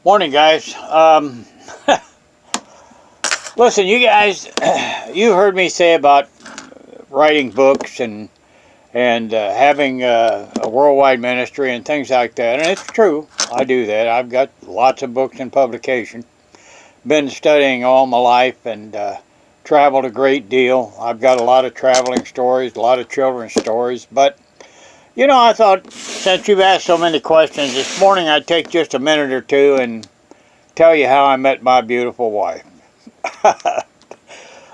Morning, guys. Listen, you guys, you heard me say about writing books and having a worldwide ministry and things like that, and it's true. I do that. I've got lots of books in publication. Been studying all my life and traveled a great deal. I've got a lot of traveling stories, a lot of children's stories, but I thought since you've asked so many questions this morning, I'd take just a minute or two and tell you how I met my beautiful wife.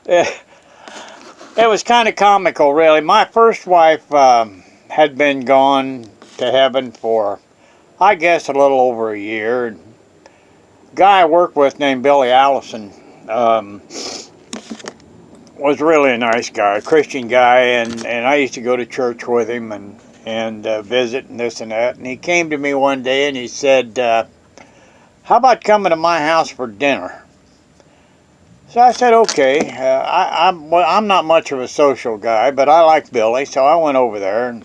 It was kind of comical, really. My first wife had been gone to heaven for, I guess, a little over a year. A guy I worked with named Billy Allison was really a nice guy, a Christian guy, and I used to go to church with him and visit and this and that. And he came to me one day and he said, how about coming to my house for dinner? So I said, okay. I'm not much of a social guy, but I like Billy, so I went over there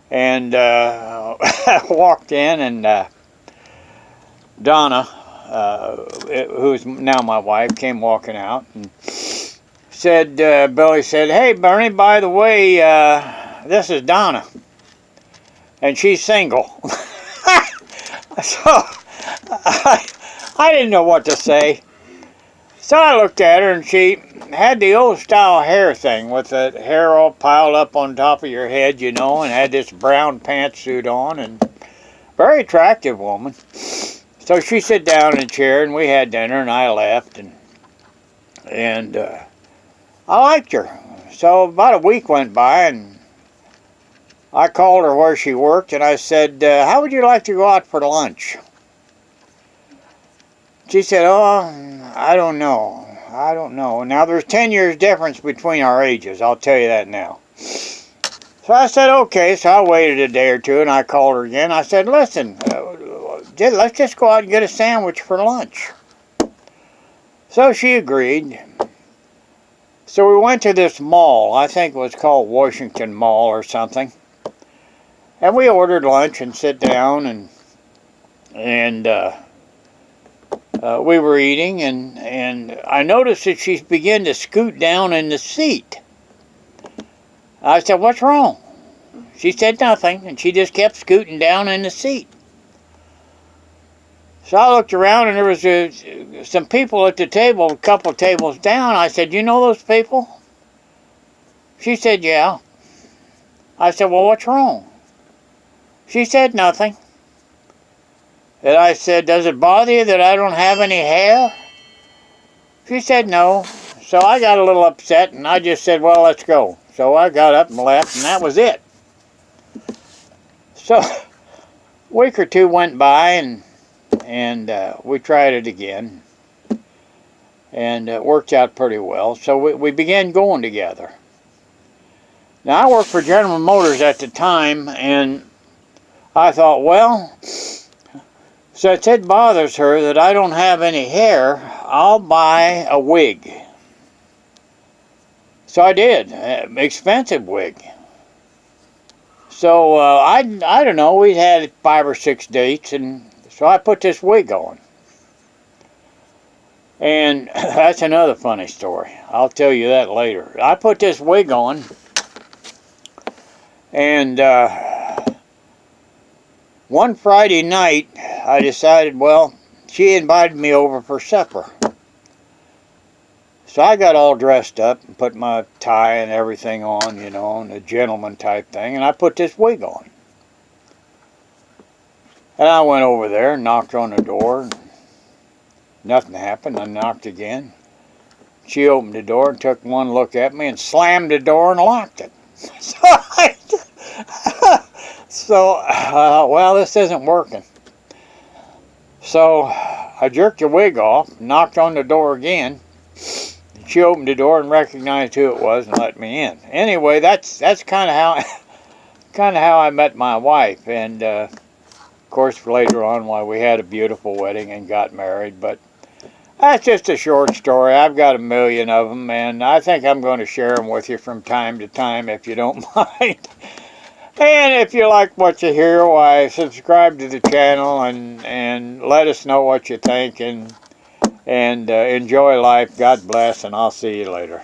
and walked in, and Donna, who's now my wife, came walking out and said, Billy said, hey, Bernie, by the way, this is Donna, and she's single. So I didn't know what to say. So I looked at her, and she had the old style hair thing with the hair all piled up on top of your head, and had this brown pantsuit on, and very attractive woman. So she sat down in a chair, and we had dinner, and I left, and I liked her. So about a week went by, and I called her where she worked, and I said, how would you like to go out for lunch? She said, oh, I don't know. Now, there's 10 years difference between our ages. I'll tell you that now. So I said, okay. So I waited a day or two, and I called her again. I said, listen, let's just go out and get a sandwich for lunch. So she agreed. So we went to this mall. I think it was called Washington Mall or something. And we ordered lunch and sit down, and we were eating, and I noticed that she began to scoot down in the seat. I said, what's wrong? She said nothing, and she just kept scooting down in the seat. So I looked around, and there was some people at the table, a couple of tables down. I said, you know those people? She said, yeah. I said, well, what's wrong? She said nothing. And I said, does it bother you that I don't have any hair? She said no. So I got a little upset, and I just said, well, let's go. So I got up and left, and that was it. So a week or two went by, and we tried it again. And it worked out pretty well. So we began going together. Now, I worked for General Motors at the time, and I thought, well, since it bothers her that I don't have any hair, I'll buy a wig. So I did, expensive wig. So I don't know, we had 5 or 6 dates, and so I put this wig on. And that's another funny story. I'll tell you that later. I put this wig on, and one Friday night, I decided, well, she invited me over for supper. So I got all dressed up and put my tie and everything on, and a gentleman type thing, and I put this wig on. And I went over there and knocked on the door. And nothing happened. I knocked again. She opened the door and took one look at me and slammed the door and locked it. So well, this isn't working. So I jerked the wig off, knocked on the door again. She opened the door and recognized who it was and let me in. Anyway, that's kind of how I met my wife, and of course later on, why we had a beautiful wedding and got married. But that's just a short story. I've got a million of them, and I think I'm going to share them with you from time to time, if you don't mind. And if you like what you hear, why, subscribe to the channel and let us know what you think, and enjoy life. God bless, and I'll see you later.